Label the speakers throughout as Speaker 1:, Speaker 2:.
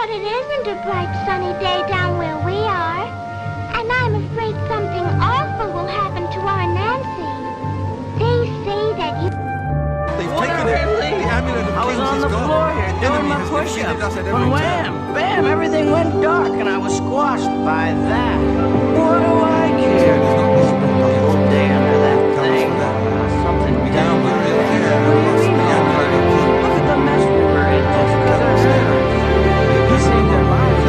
Speaker 1: But it isn't a bright sunny day down where we are. And I'm afraid something awful will happen to our Nancy. They say that you...
Speaker 2: They've taken it. The amulet of
Speaker 3: I was
Speaker 2: kings
Speaker 3: on
Speaker 2: is
Speaker 3: the
Speaker 2: gone.
Speaker 3: floor here
Speaker 2: The
Speaker 3: doing
Speaker 2: enemy
Speaker 3: my
Speaker 2: has
Speaker 3: push-ups.
Speaker 2: defeated us at every
Speaker 3: When
Speaker 2: turn.
Speaker 3: wham, bam, everything went dark and I was squashed by that. What do I care? The whole day under that thing. Something down the real hair. Look at the mess we were in just because of her. He saved their lives.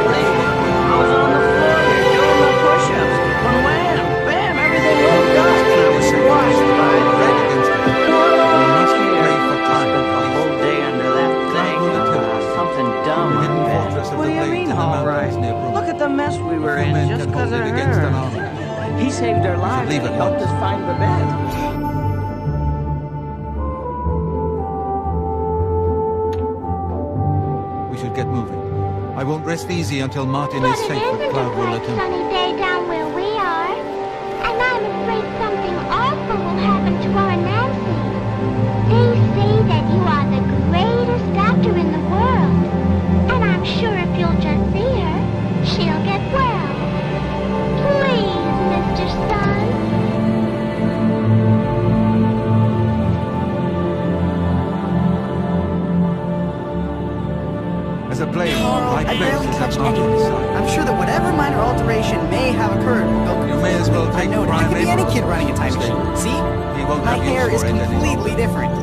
Speaker 3: I was on the floor here doing my push-ups. When wham, bam, everything went dark and I was squashed by that. What do I care? The whole day under that thing. Something dumb. What do you mean, all right? Look at the mess we were in just because of her. He saved our lives and helped us find the bed.
Speaker 2: We should get moving. I won't rest easy until Martin
Speaker 1: But
Speaker 2: is
Speaker 1: it
Speaker 2: safe with
Speaker 1: isn't a
Speaker 2: Cloud will
Speaker 1: bright
Speaker 2: let him.
Speaker 1: sunny day down where we are. And I'm afraid something awful will happen to our Nancy. They say that you are the greatest doctor in the world. And I'm sure if you'll just see her, she'll get well. Please, Mr. Sun.
Speaker 2: As a blade,
Speaker 4: I barely touched anything. I'm sure that whatever minor alteration may have occurred will
Speaker 2: You may as well take
Speaker 4: I know it. I
Speaker 2: prime
Speaker 4: could be any
Speaker 2: labor
Speaker 4: kid
Speaker 2: of
Speaker 4: running a time
Speaker 2: mistake.
Speaker 4: machine. See?
Speaker 2: He won't
Speaker 4: My
Speaker 2: have use
Speaker 4: hair is
Speaker 2: for it any
Speaker 4: completely
Speaker 2: longer.
Speaker 4: different.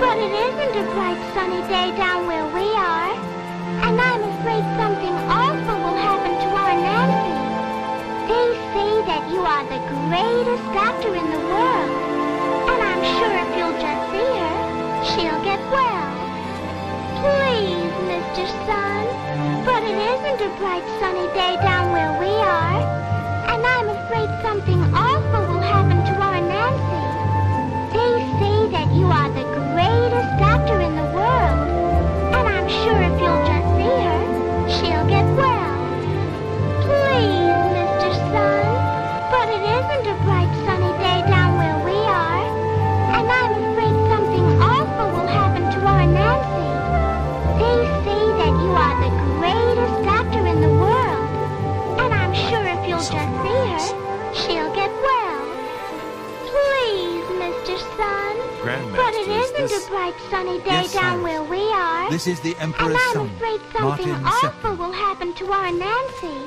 Speaker 1: But it isn't a bright sunny day down where we are. And I'm afraid something awful will happen to our Nancy. They say that you are the greatest doctor in the world. And I'm sure if you'll just see her, she'll get well. Please, Mr. Sun. But it isn't a bright sunny day down where we are. And I'm afraid something awful will happen to our Nancy. They say that you are the greatest doctor in the world. And I'm sure if you'll just see her, she'll get well. Please, Mr. Sun. But it isn't a bright sunny day down where we are. And I'm afraid something awful will happen to our Nancy. They say that you are the greatest doctor in the world. And I'm sure if you'll just see her, she'll get well. Please, Mr. Sun. But it isn't a bright sunny day
Speaker 2: Yes,
Speaker 1: down
Speaker 2: Cyrus.
Speaker 1: where we are.
Speaker 2: This is the
Speaker 1: And
Speaker 2: Emperor's
Speaker 1: I'm
Speaker 2: son,
Speaker 1: afraid something
Speaker 2: Martin
Speaker 1: awful
Speaker 2: II.
Speaker 1: will happen to our Nancy.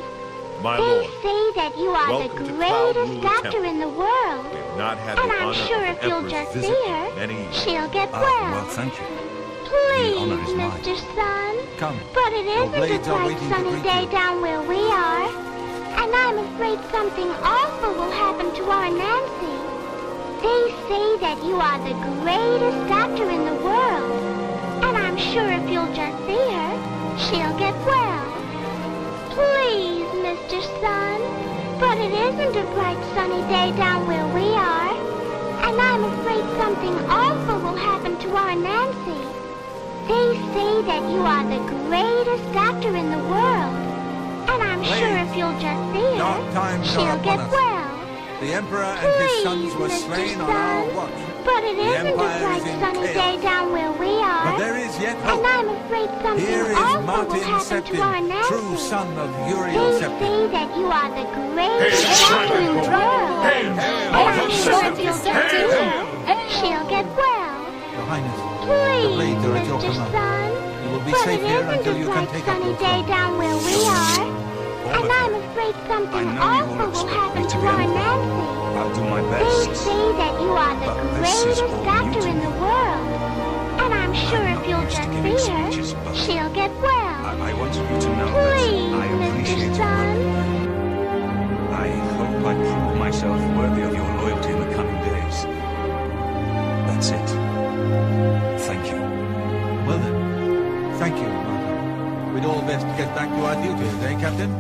Speaker 5: My
Speaker 1: They
Speaker 5: lord,
Speaker 1: say that you are
Speaker 5: welcome
Speaker 1: the
Speaker 5: to Cloud
Speaker 1: greatest
Speaker 5: Ruler
Speaker 1: doctor
Speaker 5: Temple.
Speaker 1: in the world.
Speaker 5: we have not had
Speaker 1: And
Speaker 5: the
Speaker 1: I'm
Speaker 5: honor
Speaker 1: sure
Speaker 5: of
Speaker 1: if
Speaker 5: the
Speaker 1: you'll
Speaker 5: Emperor's
Speaker 1: just
Speaker 5: visit
Speaker 1: see her,
Speaker 5: in many years.
Speaker 1: she'll get
Speaker 6: Well,
Speaker 1: well.
Speaker 6: thank you.
Speaker 1: Please,
Speaker 6: honor is mine.
Speaker 1: Mr. Sun.
Speaker 2: Come.
Speaker 1: But it isn't a
Speaker 2: blades are
Speaker 1: bright
Speaker 2: waiting to
Speaker 1: sunny
Speaker 2: greet
Speaker 1: day
Speaker 2: you.
Speaker 1: down where we are. And I'm afraid something awful will happen to our Nancy. They say that you are the greatest doctor in the world. And I'm sure if you'll just see her, she'll get well. Please, Mr. Sun. But it isn't a bright sunny day down where we are. And I'm afraid something awful will happen to our Nancy. They say that you are the greatest doctor in the world. And I'm sure if you'll just see her,
Speaker 2: Dark times are
Speaker 1: she'll
Speaker 2: upon
Speaker 1: get
Speaker 2: us.
Speaker 1: well.
Speaker 2: The Emperor and his
Speaker 1: Please,
Speaker 2: sons were
Speaker 1: Mr.
Speaker 2: slain on our
Speaker 1: Sun.
Speaker 2: watch.
Speaker 1: But it
Speaker 2: The
Speaker 1: isn't a
Speaker 2: Empire
Speaker 1: bright
Speaker 2: is in
Speaker 1: sunny
Speaker 2: chaos.
Speaker 1: day down where we are.
Speaker 2: But there is yet hope.
Speaker 1: And I'm afraid something
Speaker 2: Here is
Speaker 1: awful will
Speaker 2: Martin
Speaker 1: happen to our
Speaker 2: Septim,
Speaker 1: Nancy.
Speaker 2: true son of Uriel
Speaker 1: They
Speaker 2: Septim.
Speaker 1: say that you are the greatest doctor in the world. And I'm sure if you'll just see her, she'll get well.
Speaker 2: Your Highness,
Speaker 1: Please,
Speaker 2: blades are at your
Speaker 1: Mr.
Speaker 2: command.
Speaker 1: Sun.
Speaker 2: you will be
Speaker 1: But
Speaker 2: safe
Speaker 1: it
Speaker 2: here
Speaker 1: isn't
Speaker 2: until
Speaker 1: a
Speaker 2: you can
Speaker 1: bright
Speaker 2: take up
Speaker 1: sunny
Speaker 2: your
Speaker 1: day
Speaker 2: throne.
Speaker 1: down where we are. And I'm afraid something
Speaker 6: I know you all
Speaker 1: awful will
Speaker 6: expect
Speaker 1: happen
Speaker 6: me to
Speaker 1: to
Speaker 6: be
Speaker 1: our
Speaker 6: emperor.
Speaker 1: Nancy.
Speaker 6: I'll do my
Speaker 1: They
Speaker 6: best.
Speaker 1: say that you are the
Speaker 6: But this is
Speaker 1: greatest
Speaker 6: all new
Speaker 1: doctor
Speaker 6: to
Speaker 1: in
Speaker 6: me.
Speaker 1: the world. And I'm sure
Speaker 6: I'm
Speaker 1: if
Speaker 6: not
Speaker 1: you'll
Speaker 6: used to
Speaker 1: just
Speaker 6: giving
Speaker 1: see her,
Speaker 6: speeches, but
Speaker 1: she'll get well.
Speaker 6: I want you to know
Speaker 1: Please,
Speaker 6: that I appreciate
Speaker 1: Mr.
Speaker 6: your
Speaker 1: Sun.
Speaker 6: work. I hope I prove myself worthy of your loyalty in the coming days. That's it. Thank you.
Speaker 2: Well then, thank you, Martin. We'd all best get back to our duties, eh, Captain?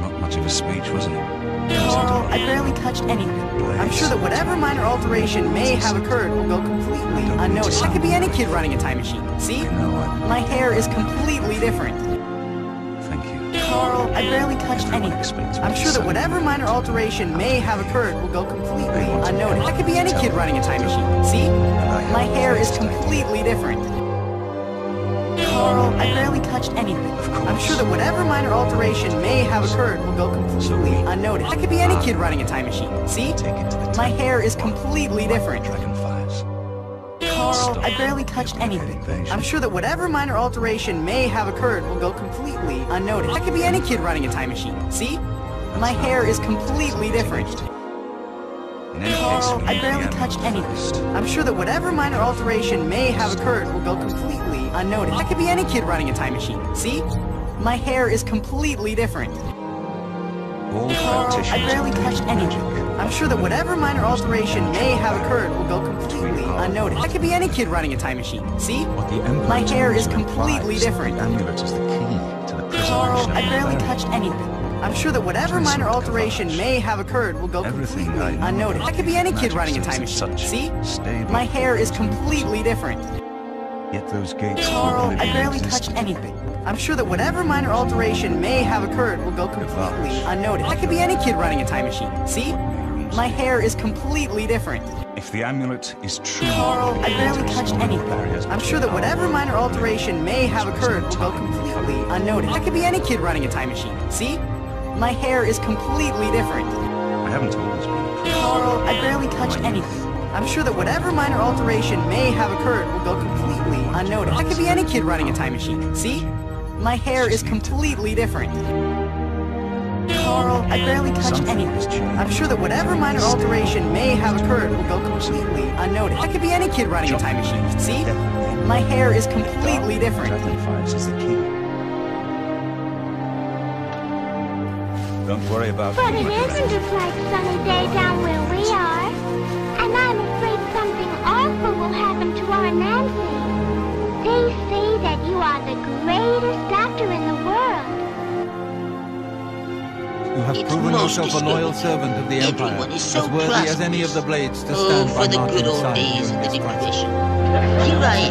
Speaker 6: Not much of a speech, wasn't it?
Speaker 4: Oh, I barely touched anything. I'm sure that whatever minor alteration may have occurred will go completely unnoticed. I could be any kid running a time machine. See?
Speaker 6: You know what?
Speaker 4: My hair is completely different.
Speaker 6: Thank you.
Speaker 4: Carl, I barely touched anything. I'm sure that whatever minor alteration may have occurred will go completely unnoticed. That could be any kid running a time machine. See? My hair is completely different. Carl, I barely touched anything. I'm sure that whatever minor alteration may have occurred will go completely unnoticed. That could be any kid running a time machine. See? My hair is completely different. Carl, I barely touched anything. I'm sure that whatever minor alteration may have occurred will go completely unnoticed. That could be any kid running a time machine. See? My hair is completely different. Carl, I barely touched anything. I'm sure that whatever minor alteration may have occurred will go completely unnoticed. That could be any kid running a time machine. See? My hair is completely different. Carl, I barely touched anything. I'm sure that whatever minor alteration may have occurred will go completely unnoticed. That could be any kid running a time machine. See? My hair is completely different. Carl, I barely touched anything. I'm sure that whatever minor alteration may have occurred will go completely unnoticed. That could be any kid running a time machine. See? My hair is completely different. Carl, I barely touched anything. I'm sure that whatever minor alteration may have occurred will go completely unnoticed. That could be any kid running a time machine. See? My hair is completely different.
Speaker 6: If the amulet is true,
Speaker 4: Carl, I barely touched anything. I'm sure that whatever minor alteration may have occurred will go completely unnoticed. That could be any kid running a time machine. See? My hair is completely different.
Speaker 6: I haven't always been.
Speaker 4: Carl, I barely touched anything. I'm sure that whatever minor alteration may have occurred will go completely unnoticed. That could be any kid running a time machine. See? My hair is completely different. Carl, I barely touched anything. I'm sure that whatever minor alteration may have occurred will go completely unnoticed. That could be any kid running a time machine. See? My hair is completely different.
Speaker 6: Don't worry about
Speaker 1: But
Speaker 6: me,
Speaker 1: it
Speaker 6: my
Speaker 1: isn't
Speaker 6: friend.
Speaker 1: a bright sunny day down where we are. And I'm afraid something awful will happen to our Nancy. They say that you are the greatest doctor in the world.
Speaker 2: You have
Speaker 5: It's
Speaker 2: proven
Speaker 5: most
Speaker 2: yourself a loyal servant of the Empire,
Speaker 5: Everyone is so
Speaker 2: as worthy as any of the
Speaker 5: prosperous.
Speaker 2: blades to
Speaker 5: Oh,
Speaker 2: stand
Speaker 5: for
Speaker 2: by
Speaker 5: the good
Speaker 2: Martin's
Speaker 5: old
Speaker 2: side
Speaker 5: days
Speaker 2: during
Speaker 5: of the
Speaker 2: this crisis.
Speaker 5: Depression. Here I am,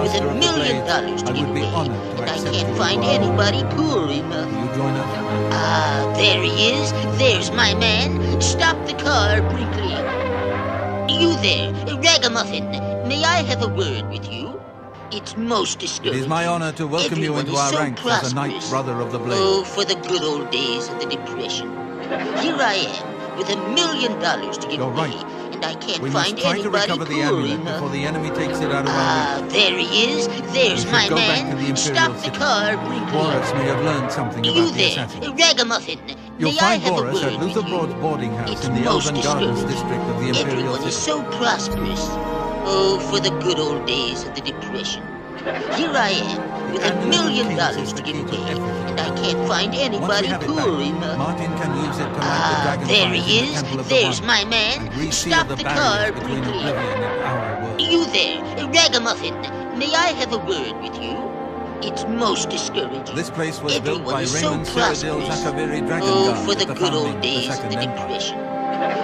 Speaker 5: with
Speaker 2: Grandmaster
Speaker 5: $1
Speaker 2: of the
Speaker 5: million
Speaker 2: Blades,
Speaker 5: to
Speaker 2: I
Speaker 5: give
Speaker 2: would be
Speaker 5: away,
Speaker 2: honored to
Speaker 5: and I
Speaker 2: accept
Speaker 5: can't
Speaker 2: you
Speaker 5: find
Speaker 2: as our
Speaker 5: anybody poor enough.
Speaker 2: Will you join us?
Speaker 5: Ah, there he is. There's my man. Stop the car, Brinkley. You there, Ragamuffin. May I have a word with you? It's most
Speaker 2: It
Speaker 5: discouraging.
Speaker 2: is my honor to welcome you
Speaker 5: Everyone
Speaker 2: into
Speaker 5: is
Speaker 2: our
Speaker 5: so
Speaker 2: ranks as a Knight
Speaker 5: prosperous.
Speaker 2: Brother of the Blade.
Speaker 5: Oh, for the good old days of the Depression. Here I am, with $1 million to give
Speaker 2: You're
Speaker 5: away,
Speaker 2: right.
Speaker 5: and I can't
Speaker 2: We must
Speaker 5: find
Speaker 2: try to
Speaker 5: anybody
Speaker 2: recover the
Speaker 5: poor
Speaker 2: amulet
Speaker 5: enough.
Speaker 2: before the enemy takes it out of our
Speaker 5: Ah, there he is. There's
Speaker 2: We
Speaker 5: my
Speaker 2: should go back to the
Speaker 5: man.
Speaker 2: Imperial
Speaker 5: Stop the
Speaker 2: City.
Speaker 5: car,
Speaker 2: reach.
Speaker 5: Brinkley.
Speaker 2: Boris may have learned something
Speaker 5: You
Speaker 2: about the
Speaker 5: there,
Speaker 2: assassin.
Speaker 5: Ragamuffin.
Speaker 2: You'll
Speaker 5: May I
Speaker 2: find
Speaker 5: have a
Speaker 2: Boris
Speaker 5: word
Speaker 2: at
Speaker 5: with
Speaker 2: Luther
Speaker 5: you?
Speaker 2: Broad's boarding house
Speaker 5: It's
Speaker 2: in the
Speaker 5: most
Speaker 2: Elven Gardens
Speaker 5: discouraging.
Speaker 2: district of the Imperial
Speaker 5: Everyone is
Speaker 2: City.
Speaker 5: so prosperous. Oh, for the good old days of the Depression. Here I am, with $1 million to give away, and I can't find
Speaker 2: Once we
Speaker 5: anybody
Speaker 2: have it back,
Speaker 5: poor enough.
Speaker 2: Martin can use it to light
Speaker 5: Ah,
Speaker 2: the dragon
Speaker 5: there
Speaker 2: fires
Speaker 5: he
Speaker 2: in the
Speaker 5: is.
Speaker 2: Temple of the
Speaker 5: There's
Speaker 2: One,
Speaker 5: my man.
Speaker 2: and reseal
Speaker 5: Stop
Speaker 2: the
Speaker 5: the
Speaker 2: barriers
Speaker 5: car,
Speaker 2: between
Speaker 5: Brinkley.
Speaker 2: oblivion and our world.
Speaker 5: You there, Ragamuffin. May I have a word with you? It's most discouraging.
Speaker 2: This place was built
Speaker 5: Everyone
Speaker 2: by
Speaker 5: is so
Speaker 2: Raymond Cyrodiil
Speaker 5: prosperous.
Speaker 2: Zakaviri Dragon
Speaker 5: Oh,
Speaker 2: Guard
Speaker 5: for the
Speaker 2: at the
Speaker 5: good
Speaker 2: founding
Speaker 5: old
Speaker 2: of the
Speaker 5: days of
Speaker 2: Second
Speaker 5: the
Speaker 2: Empire.
Speaker 5: Depression.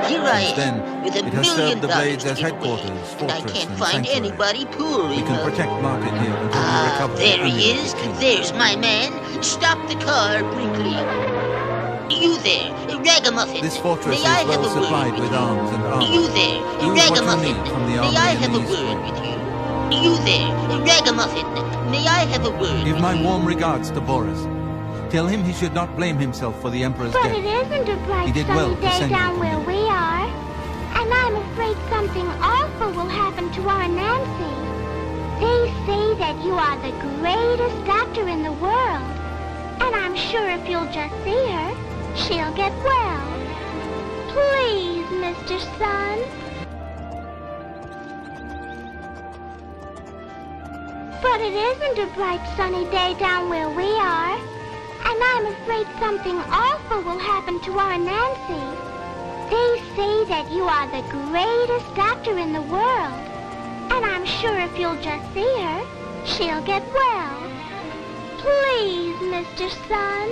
Speaker 5: Here I
Speaker 2: Since then,
Speaker 5: am, with $1
Speaker 2: it has served
Speaker 5: million
Speaker 2: the Blades
Speaker 5: to
Speaker 2: as
Speaker 5: give
Speaker 2: headquarters,
Speaker 5: away, and I
Speaker 2: fortress,
Speaker 5: can't
Speaker 2: and
Speaker 5: find
Speaker 2: sanctuary.
Speaker 5: anybody poor
Speaker 2: We can
Speaker 5: enough.
Speaker 2: protect Martin here until we
Speaker 5: Ah,
Speaker 2: recover
Speaker 5: there
Speaker 2: the
Speaker 5: he
Speaker 2: amulet
Speaker 5: is.
Speaker 2: of the king.
Speaker 5: There's my man. Stop the car, Brinkley. You there, Ragamuffin.
Speaker 2: This fortress
Speaker 5: May I
Speaker 2: is
Speaker 5: have
Speaker 2: well
Speaker 5: a word
Speaker 2: supplied
Speaker 5: with
Speaker 2: with
Speaker 5: you?
Speaker 2: arms and armor.
Speaker 5: You there,
Speaker 2: Use what you
Speaker 5: Ragamuffin.
Speaker 2: need from the
Speaker 5: May
Speaker 2: army
Speaker 5: I
Speaker 2: in
Speaker 5: have
Speaker 2: the
Speaker 5: a
Speaker 2: east
Speaker 5: word
Speaker 2: wing.
Speaker 5: with you? You there, Ragamuffin. May I have a word
Speaker 2: Give
Speaker 5: with
Speaker 2: my
Speaker 5: you?
Speaker 2: warm regards to Boris. Tell him he should not blame himself for the Emperor's
Speaker 1: But
Speaker 2: death.
Speaker 1: it isn't a bright
Speaker 2: He did well
Speaker 1: sunny
Speaker 2: to
Speaker 1: day
Speaker 2: send you
Speaker 1: down
Speaker 2: to
Speaker 1: where
Speaker 2: me.
Speaker 1: we are. And I'm afraid something awful will happen to our Nancy. They say that you are the greatest doctor in the world. And I'm sure if you'll just see her, she'll get well. Please, Mr. Sun. But it isn't a bright sunny day down where we are. And I'm afraid something awful will happen to our Nancy. They say that you are the greatest doctor in the world. And I'm sure if you'll just see her, she'll get well. Please, Mr. Sun.